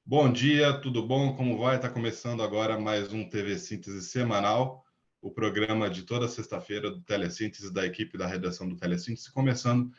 Bom dia, tudo bom? Como vai? Está começando agora mais um TV Síntese semanal, o programa de toda sexta-feira do Telesíntese, da equipe da redação do Telesíntese, começando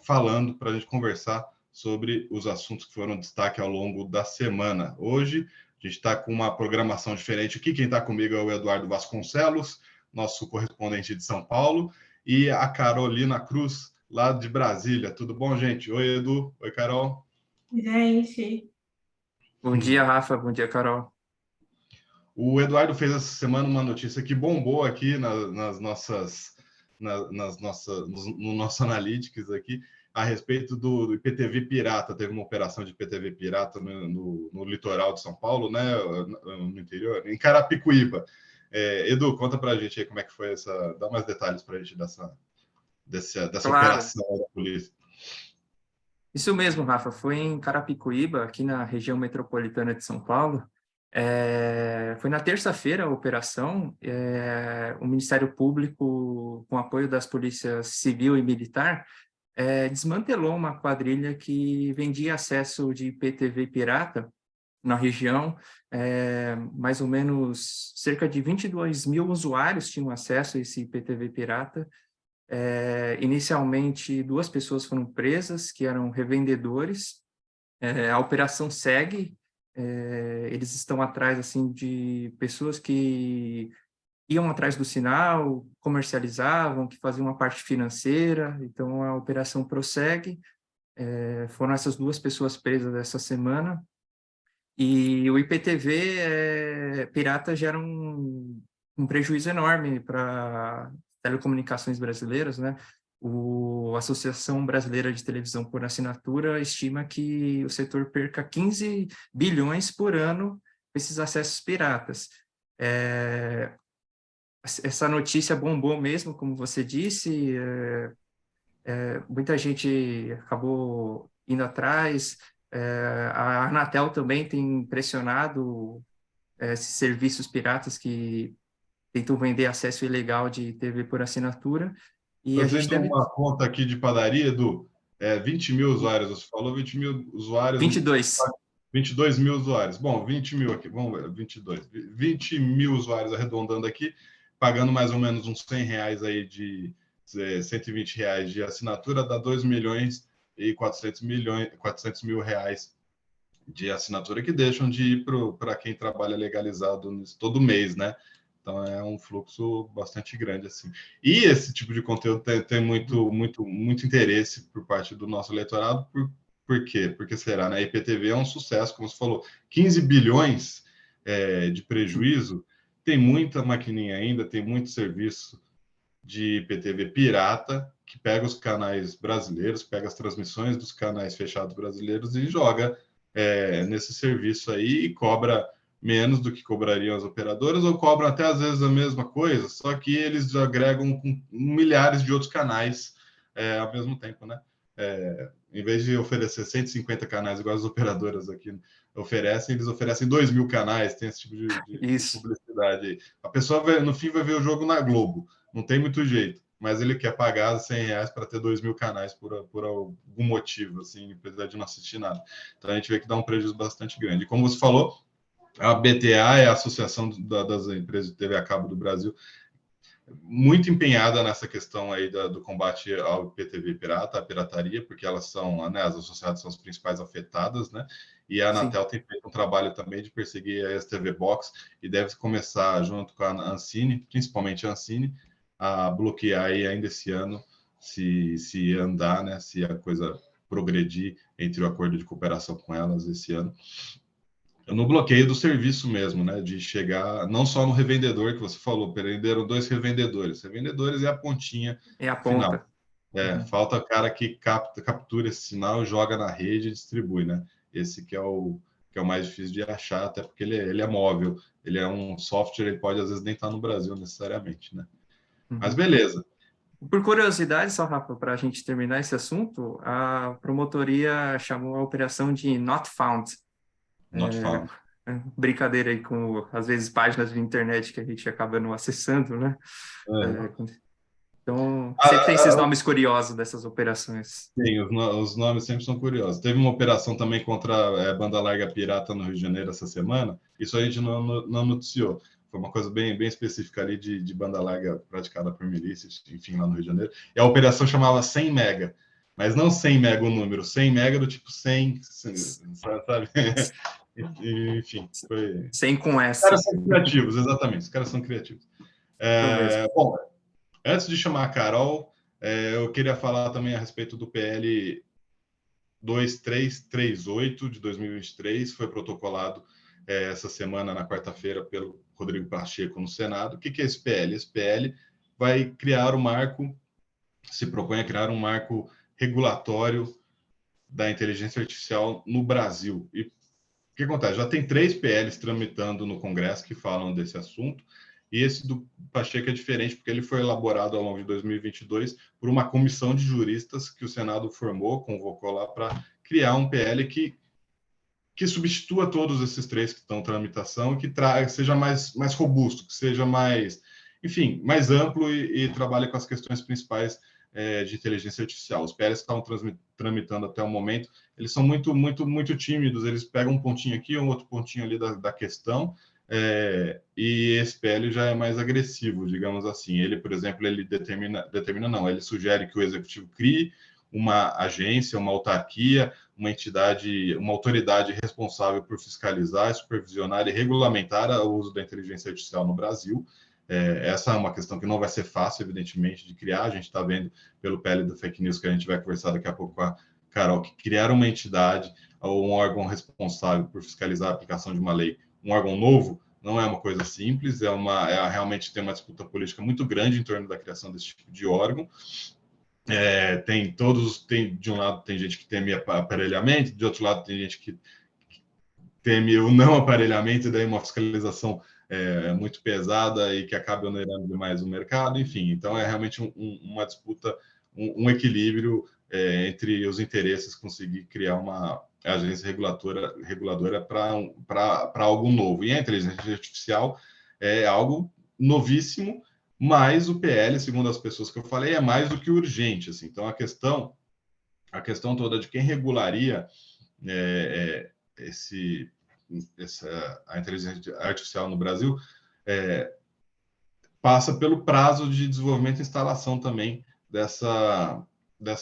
falando para a gente conversar sobre os assuntos que foram destaque ao longo da semana. Hoje a gente está com uma programação diferente aqui. Quem está comigo é o Eduardo Vasconcelos, nosso correspondente de São Paulo, e a Carolina Cruz, lá de Brasília. Tudo bom, gente? Oi, Edu. Oi, Carol. Gente, Bom dia, Rafa. Bom dia, Carol. O Eduardo fez essa semana uma notícia que bombou aqui nas nossas, no nosso Analytics aqui, a respeito do IPTV pirata. Teve uma operação de IPTV pirata no litoral de São Paulo, né, no interior, em Carapicuíba. Edu, conta pra gente aí como é que foi essa. Dá mais detalhes pra gente dessa Claro, operação da polícia. isso mesmo, Rafa. Foi em Carapicuíba, aqui na região metropolitana de São Paulo. Foi na terça-feira a operação. O Ministério Público, com apoio das polícias civil e militar, desmantelou uma quadrilha que vendia acesso de IPTV pirata na região. Mais ou menos cerca de 22 mil usuários tinham acesso a esse IPTV pirata. Inicialmente, 2 pessoas foram presas, que eram revendedores. A operação segue. Eles estão atrás assim de pessoas que iam atrás do sinal, comercializavam, que faziam uma parte financeira. Então, a operação prossegue. Foram essas 2 pessoas presas essa semana. E o IPTV pirata gera um prejuízo enorme para telecomunicações brasileiras, né? A Associação Brasileira de Televisão por Assinatura estima que o setor perca 15 bilhões por ano com esses acessos piratas. Essa notícia bombou mesmo, como você disse. Muita gente acabou indo atrás. A Anatel também tem pressionado esses serviços piratas que tentam vender acesso ilegal de TV por assinatura, e a gente Fazendo deve... uma conta aqui de padaria, Edu, 20 mil usuários, você falou 20 mil usuários, 22. 22 mil usuários. Bom, 20 mil aqui, vamos ver, 22. 20 mil usuários arredondando aqui, pagando mais ou menos uns 100 reais aí de 120 reais de assinatura, dá 2 milhões e 400 mil reais de assinatura que deixam de ir para quem trabalha legalizado todo mês, né? Então é um fluxo bastante grande assim. E esse tipo de conteúdo tem muito interesse por parte do nosso eleitorado. Por quê? Porque será, né? A IPTV é um sucesso, como você falou, 15 bilhões de prejuízo. Tem muita maquininha ainda, tem muito serviço de IPTV pirata que pega os canais brasileiros, pega as transmissões dos canais fechados brasileiros e joga nesse serviço aí e cobra menos do que cobrariam as operadoras, ou cobram até às vezes a mesma coisa, só que eles agregam com milhares de outros canais ao mesmo tempo, né? Em vez de oferecer 150 canais igual as operadoras aqui oferecem, eles oferecem 2 mil canais, tem esse tipo de Isso. publicidade aí. A pessoa no fim vai ver o jogo na Globo, não tem muito jeito, mas ele quer pagar 100 reais para ter 2 mil canais por algum motivo, assim, apesar de não assistir nada. Então a gente vê que dá um prejuízo bastante grande. E como você falou, a BTA é a Associação das Empresas de TV a Cabo do Brasil, muito empenhada nessa questão aí do combate ao IPTV pirata, à pirataria, porque elas são, né, as associadas são as principais afetadas, né? E a Sim. Anatel tem feito um trabalho também de perseguir a STV Box e deve começar, junto com a Ancine, principalmente a Ancine, a bloquear aí ainda esse ano, se andar, né? Se a coisa progredir entre o acordo de cooperação com elas esse ano, no bloqueio do serviço mesmo, né? De chegar não só no revendedor que você falou, prenderam 2 revendedores é a pontinha É a final. ponta. Uhum. Falta o cara que captura esse sinal, joga na rede e distribui, né? Esse que é o mais difícil de achar, até porque ele é móvel, ele é um software, ele pode às vezes nem estar no Brasil necessariamente, né? Mas Uhum. beleza. Por curiosidade, só, Rafa, para a gente terminar esse assunto, a promotoria chamou a operação de Not Found. Not found. Brincadeira aí com, às vezes, páginas de internet que a gente acaba não acessando, né? É. É, Então, sempre tem esses nomes curiosos dessas operações. Sim, os nomes sempre são curiosos. Teve uma operação também contra a banda larga pirata no Rio de Janeiro essa semana. Isso a gente não noticiou. Foi uma coisa bem específica ali de banda larga praticada por milícias, enfim, lá no Rio de Janeiro. E a operação chamava 100 mega. Mas não 100 mega o número, 100 mega do tipo 100, sabe? Enfim, foi... Sem com Os essa. caras são criativos, exatamente. Os caras são criativos. Bom, antes de chamar a Carol, eu queria falar também a respeito do PL 2338 de 2023, foi protocolado essa semana, na quarta-feira, pelo Rodrigo Pacheco no Senado. O que é esse PL? Esse PL vai criar um marco, se propõe a criar um marco regulatório da inteligência artificial no Brasil. E o que acontece? Já tem 3 PLs tramitando no Congresso que falam desse assunto, e esse do Pacheco é diferente, porque ele foi elaborado ao longo de 2022 por uma comissão de juristas que o Senado formou, convocou lá para criar um PL que substitua todos esses 3 que estão em tramitação e que seja mais robusto, que seja mais, enfim, mais amplo e trabalhe com as questões principais de inteligência artificial. Os PLs que estão tramitando até o momento, eles são muito tímidos, eles pegam um pontinho aqui, um outro pontinho ali da questão, e esse PL já é mais agressivo, digamos assim. Ele, por exemplo, ele ele sugere que o executivo crie uma agência, uma autarquia, uma entidade, uma autoridade responsável por fiscalizar, supervisionar e regulamentar o uso da inteligência artificial no Brasil. Essa é uma questão que não vai ser fácil, evidentemente, de criar. A gente está vendo pelo PL do Fake News, que a gente vai conversar daqui a pouco com a Carol, que criar uma entidade ou um órgão responsável por fiscalizar a aplicação de uma lei, um órgão novo, não é uma coisa simples, realmente tem uma disputa política muito grande em torno da criação desse tipo de órgão. De um lado tem gente que teme aparelhamento, de outro lado tem gente que teme o não aparelhamento, e daí uma fiscalização muito pesada e que acaba onerando demais o mercado, enfim. Então é realmente uma disputa, um equilíbrio entre os interesses, conseguir criar uma agência reguladora para algo novo. E a inteligência artificial é algo novíssimo, mas o PL, segundo as pessoas que eu falei, é mais do que urgente. Assim. Então, a questão toda de quem regularia a inteligência artificial no Brasil passa pelo prazo de desenvolvimento e instalação também dessa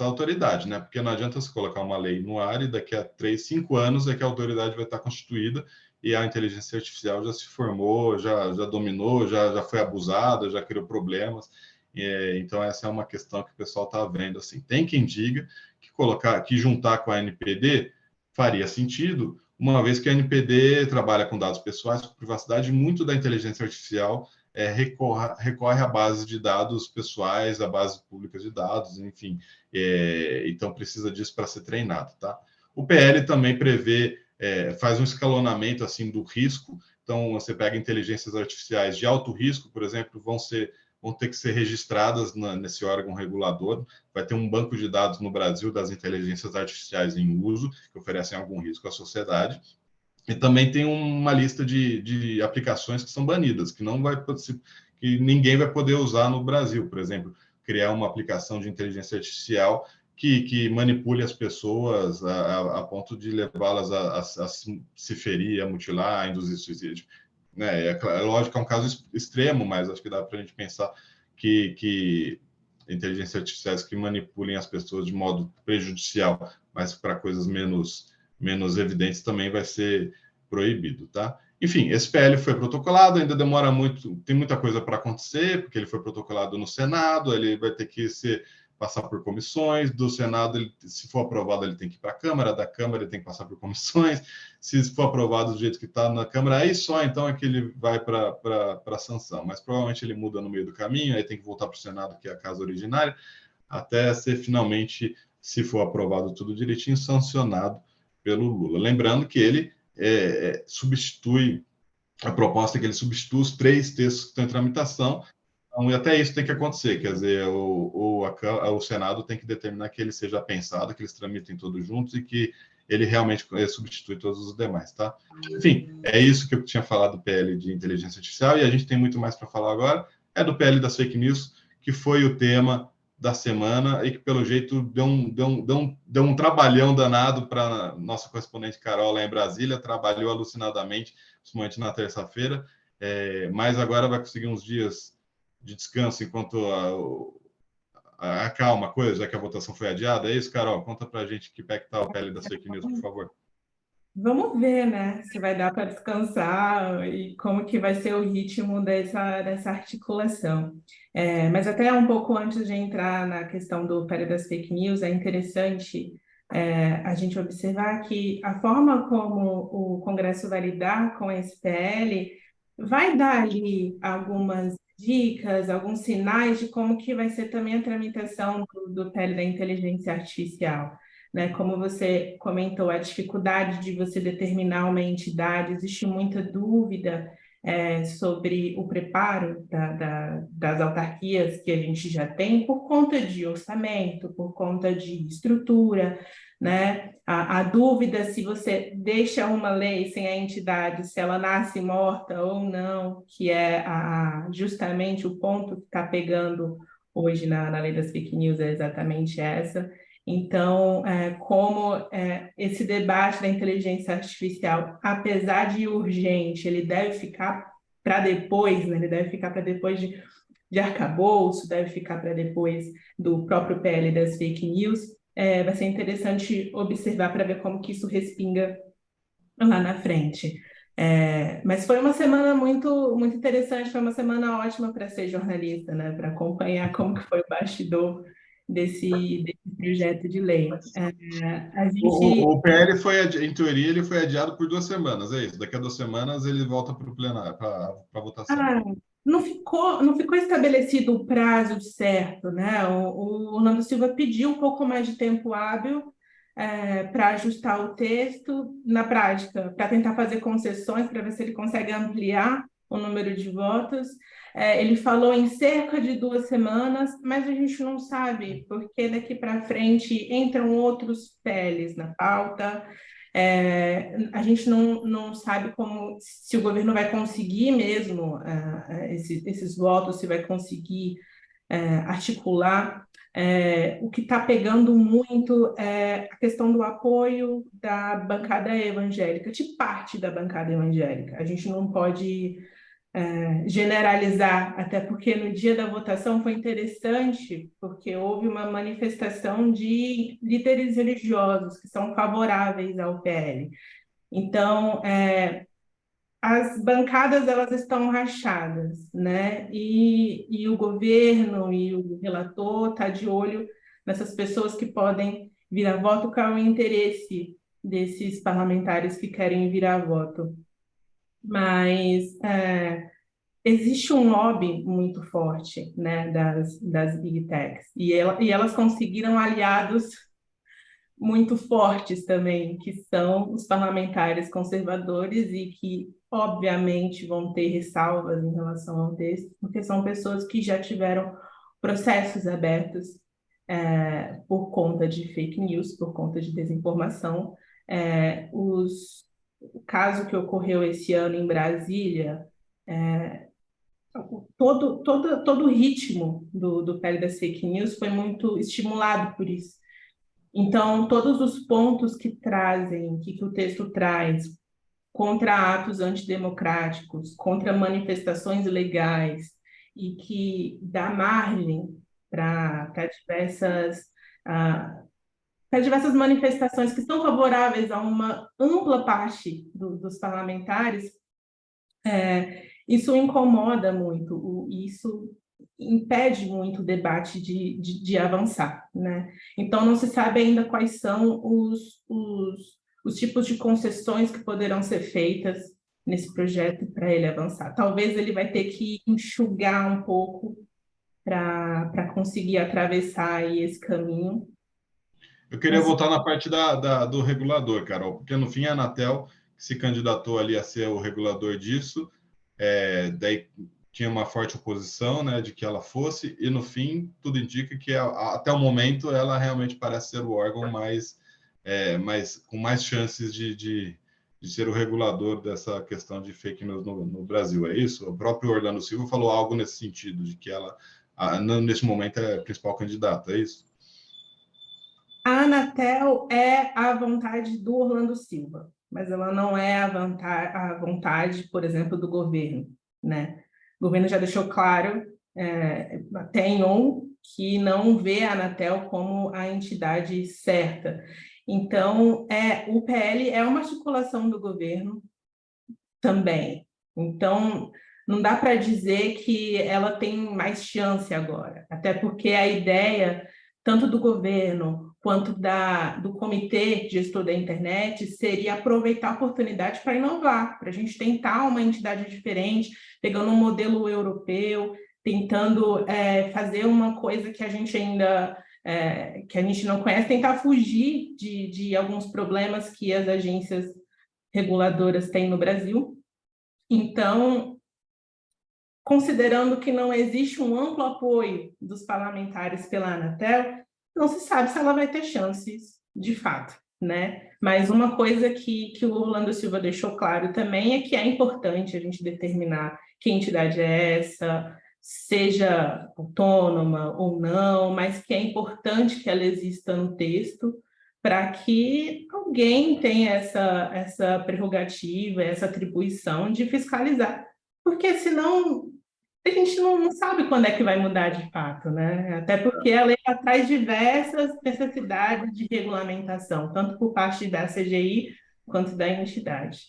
autoridade, né? Porque não adianta se colocar uma lei no ar e daqui a 3, 5 anos é que a autoridade vai estar constituída e a inteligência artificial já se formou, já dominou, já foi abusada, já criou problemas. Então, essa é uma questão que o pessoal está vendo. Assim. Tem quem diga que juntar com a NPD faria sentido, uma vez que a NPD trabalha com dados pessoais, com privacidade, muito da inteligência artificial recorre a bases de dados pessoais, a bases públicas de dados, enfim. Então, precisa disso para ser treinado. Tá? O PL também faz um escalonamento assim, do risco. Então, você pega inteligências artificiais de alto risco, por exemplo, vão ter que ser registradas nesse órgão regulador. Vai ter um banco de dados no Brasil das inteligências artificiais em uso, que oferecem algum risco à sociedade. E também tem uma lista de aplicações que são banidas, que ninguém vai poder usar no Brasil. Por exemplo, criar uma aplicação de inteligência artificial que manipule as pessoas a ponto de levá-las a se ferir, a mutilar, a induzir suicídio. É lógico que é um caso extremo, mas acho que dá para a gente pensar que inteligências artificiais que manipulem as pessoas de modo prejudicial, mas para coisas menos evidentes também vai ser proibido, tá? Enfim, esse PL foi protocolado, ainda demora muito, tem muita coisa para acontecer, porque ele foi protocolado no Senado, ele vai ter que passar por comissões, do Senado, se for aprovado, ele tem que ir para a Câmara, da Câmara ele tem que passar por comissões, se for aprovado do jeito que está na Câmara, aí só então é que ele vai para a sanção, mas provavelmente ele muda no meio do caminho, aí tem que voltar para o Senado, que é a casa originária, até ser finalmente, se for aprovado tudo direitinho, sancionado pelo Lula. Lembrando que ele substitui, a proposta é que ele substitua os 3 textos que estão em tramitação, então, e até isso tem que acontecer, quer dizer, o Senado tem que determinar que ele seja pensado, que eles tramitem todos juntos e que ele realmente substitui todos os demais, tá? Enfim, é isso que eu tinha falado do PL de inteligência artificial, e a gente tem muito mais para falar agora, do PL das fake news, que foi o tema da semana e que, pelo jeito, deu um trabalhão danado para nossa correspondente Carol lá em Brasília, trabalhou alucinadamente, principalmente na terça-feira, mas agora vai conseguir uns dias de descanso enquanto acalma a coisa, já que a votação foi adiada. É isso, Carol? Conta para a gente que pé que está o pele das fake news, por favor. Vamos ver, né? Se vai dar para descansar e como que vai ser o ritmo dessa articulação. Mas até um pouco antes de entrar na questão do pele das fake news, é interessante a gente observar que a forma como o Congresso vai lidar com esse PL vai dar ali algumas dicas, alguns sinais de como que vai ser também a tramitação do PL da inteligência artificial, né? Como você comentou, a dificuldade de você determinar uma entidade, existe muita dúvida sobre o preparo das autarquias que a gente já tem por conta de orçamento, por conta de estrutura, né? A dúvida se você deixa uma lei sem a entidade, se ela nasce morta ou não, que é justamente o ponto que está pegando hoje na lei das fake news, é exatamente essa. Então, como esse debate da inteligência artificial, apesar de urgente, ele deve ficar para depois, né? Ele deve ficar para depois de arcabouço, deve ficar para depois do próprio PL das fake news. Vai ser interessante observar para ver como que isso respinga lá na frente. Mas foi uma semana muito, muito interessante, foi uma semana ótima para ser jornalista, né? Para acompanhar como que foi o bastidor desse projeto de lei. A gente... O PL em teoria, ele foi adiado por 2 semanas, é isso? Daqui a 2 semanas ele volta para o plenário, para votação. Não ficou estabelecido o prazo certo, né? O Orlando Silva pediu um pouco mais de tempo hábil para ajustar o texto na prática, para tentar fazer concessões, para ver se ele consegue ampliar o número de votos. Ele falou em cerca de 2 semanas, mas a gente não sabe, porque daqui para frente entram outros PLs na pauta. A gente não sabe se o governo vai conseguir mesmo esses votos, se vai conseguir articular. O que está pegando muito é a questão do apoio da bancada evangélica, de parte da bancada evangélica. A gente não pode generalizar, até porque no dia da votação foi interessante, porque houve uma manifestação de líderes religiosos que são favoráveis ao PL. Então, as bancadas elas estão rachadas, né? E o governo e o relator tá de olho nessas pessoas que podem vir a voto, qual é o interesse desses parlamentares que querem vir a voto. Mas existe um lobby muito forte, né, das Big Techs, e elas conseguiram aliados muito fortes também, que são os parlamentares conservadores e que, obviamente, vão ter ressalvas em relação ao texto, porque são pessoas que já tiveram processos abertos por conta de fake news, por conta de desinformação. O caso que ocorreu esse ano em Brasília, todo o ritmo do PL das fake news foi muito estimulado por isso. Então, todos os pontos que o texto traz contra atos antidemocráticos, contra manifestações ilegais, e que dá margem para diversas manifestações que são favoráveis a uma ampla parte dos parlamentares, isso incomoda muito, isso impede muito o debate de avançar, né? Então, não se sabe ainda quais são os tipos de concessões que poderão ser feitas nesse projeto para ele avançar. Talvez ele vai ter que enxugar um pouco para conseguir atravessar aí esse caminho. Eu queria voltar na parte do regulador, Carol, porque no fim a Anatel se candidatou ali a ser o regulador disso, daí tinha uma forte oposição, né, de que ela fosse, e no fim tudo indica que até o momento ela realmente parece ser o órgão com mais chances de ser o regulador dessa questão de fake news no Brasil. É isso? O próprio Orlando Silva falou algo nesse sentido, de que ela nesse momento, é a principal candidata, é isso? A Anatel é a vontade do Orlando Silva, mas ela não é a vontade, por exemplo, do governo, né? O governo já deixou claro, até em ON, que não vê a Anatel como a entidade certa. Então, o PL é uma articulação do governo também. Então, não dá para dizer que ela tem mais chance agora, até porque a ideia, tanto do governo quanto do Comitê Gestor da Internet, seria aproveitar a oportunidade para inovar, para a gente tentar uma entidade diferente, pegando um modelo europeu, tentando fazer uma coisa que a gente ainda que a gente não conhece, tentar fugir de alguns problemas que as agências reguladoras têm no Brasil. Então, considerando que não existe um amplo apoio dos parlamentares pela Anatel, não se sabe se ela vai ter chances de fato, né? Mas uma coisa que o Orlando Silva deixou claro também é que é importante a gente determinar que entidade é essa, seja autônoma ou não, mas que é importante que ela exista no texto para que alguém tenha essa prerrogativa, essa atribuição de fiscalizar, porque senão a gente não sabe quando é que vai mudar de fato, né? Até porque a lei traz diversas necessidades de regulamentação, tanto por parte da CGI quanto da entidade.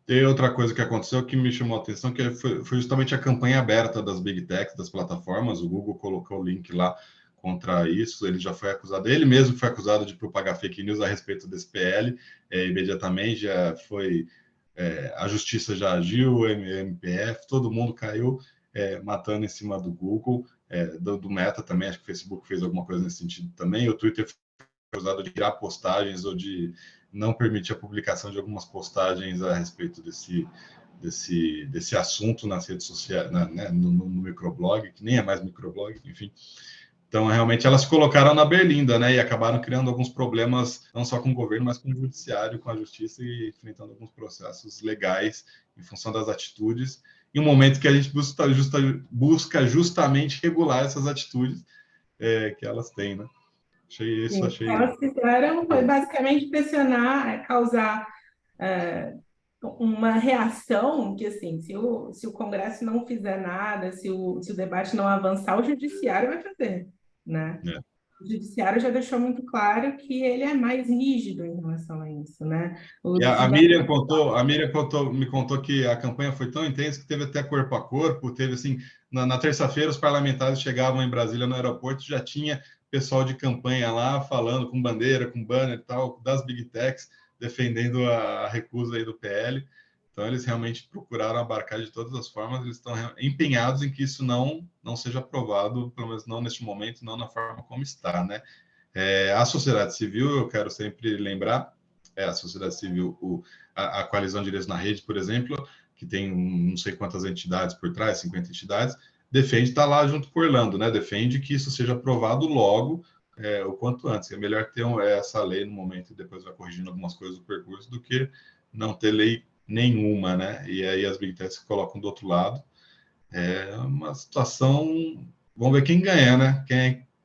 Tem outra coisa que aconteceu que me chamou a atenção, que foi justamente a campanha aberta das Big Techs, das plataformas. O Google colocou o link lá contra isso, ele já foi acusado, ele mesmo foi acusado de propagar fake news a respeito desse PL, imediatamente já foi, a justiça já agiu, o MPF, todo mundo caiu matando em cima do Google, do Meta também, acho que o Facebook fez alguma coisa nesse sentido também, o Twitter foi acusado de criar postagens ou de não permitir a publicação de algumas postagens a respeito desse assunto nas redes sociais, né, no microblog, que nem é mais microblog, enfim. Então, realmente, elas se colocaram na berlinda, né, e acabaram criando alguns problemas, não só com o governo, mas com o judiciário, com a justiça, e enfrentando alguns processos legais em função das atitudes, em um momento que a gente busca justamente regular essas atitudes que elas têm, né? Achei isso, Sim, o que elas fizeram foi basicamente pressionar, causar uma reação que, assim, se o Congresso não fizer nada, se o debate não avançar, o Judiciário vai fazer, né? O Judiciário já deixou muito claro que ele é mais rígido em relação a isso, né? E a Miriam me contou que a campanha foi tão intensa que teve até corpo a corpo, teve assim, na terça-feira os parlamentares chegavam em Brasília no aeroporto, já tinha pessoal de campanha lá falando com bandeira, com banner e tal, das Big Techs, defendendo a recusa aí do PL. Então eles realmente procuraram abarcar de todas as formas, eles estão empenhados em que isso não seja aprovado, pelo menos não neste momento, não na forma como está, né? A sociedade civil, eu quero sempre lembrar, a sociedade civil, a Coalizão de Direitos na Rede, por exemplo, que tem não sei quantas entidades por trás, 50 entidades, defende estar lá junto com o Orlando, né? Defende que isso seja aprovado logo, o quanto antes. É melhor ter essa lei no momento e depois vai corrigindo algumas coisas do percurso do que não ter lei nenhuma, né? E aí as Big Techs se colocam do outro lado. É uma situação... Vamos ver quem ganha, né?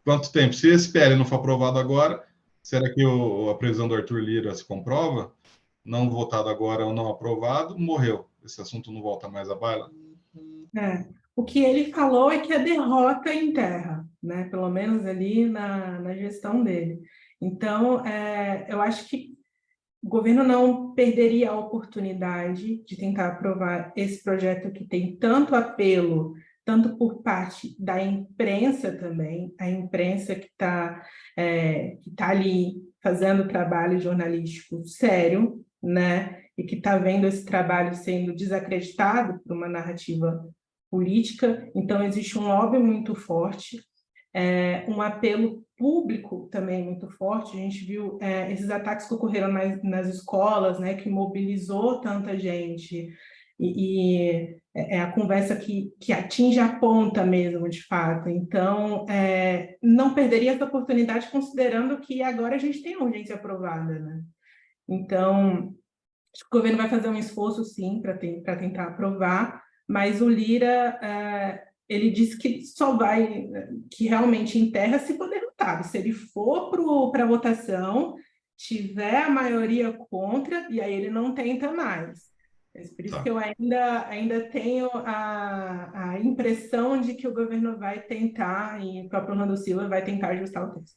Quanto tempo? Se esse PL não for aprovado agora, será que a previsão do Arthur Lira se comprova? Não votado agora ou não aprovado, morreu. Esse assunto não volta mais à baila? O que ele falou é que a derrota em terra, né? Pelo menos ali na gestão dele. Então, eu acho que o governo não perderia a oportunidade de tentar aprovar esse projeto que tem tanto apelo, tanto por parte da imprensa também, a imprensa que tá ali fazendo trabalho jornalístico sério, né? E que está vendo esse trabalho sendo desacreditado por uma narrativa política. Então, existe um lobby muito forte, um apelo público também muito forte. A gente viu esses ataques que ocorreram nas escolas, né, que mobilizou tanta gente, e é a conversa que atinge a ponta mesmo, de fato. Então, não perderia essa oportunidade, considerando que agora a gente tem a urgência aprovada, né? Então, acho que o governo vai fazer um esforço, sim, para tentar aprovar, mas o Lira ele disse que só vai, que realmente enterra se for derrotado. Se ele for para a votação, tiver a maioria contra, e aí ele não tenta mais. Mas por isso Tá. que eu ainda tenho a impressão de que o governo vai tentar, e o próprio Orlando Silva vai tentar ajustar o texto.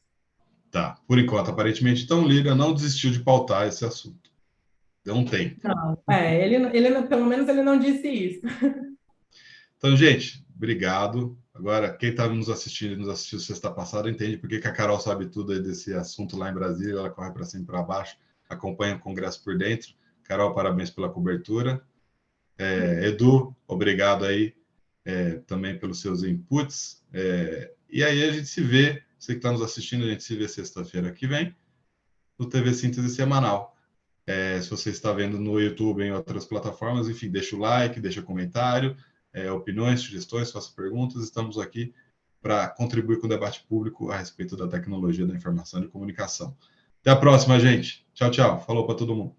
Tá, por enquanto, aparentemente, então, Lira não desistiu de pautar esse assunto. Não tem. Não, pelo menos ele não disse isso. Então, gente, obrigado. Agora, quem está nos assistiu sexta passada, entende por que a Carol sabe tudo aí desse assunto lá em Brasília, ela corre para cima e para baixo, acompanha o Congresso por dentro. Carol, parabéns pela cobertura. Edu, obrigado aí também pelos seus inputs. E aí a gente se vê, você que está nos assistindo, a gente se vê sexta-feira que vem, no TV Síntese Semanal. Se você está vendo no YouTube, em outras plataformas, enfim, deixa o like, deixa o comentário, opiniões, sugestões, faça perguntas. Estamos aqui para contribuir com o debate público a respeito da tecnologia da informação e comunicação. Até a próxima, gente. Tchau, tchau. Falou para todo mundo.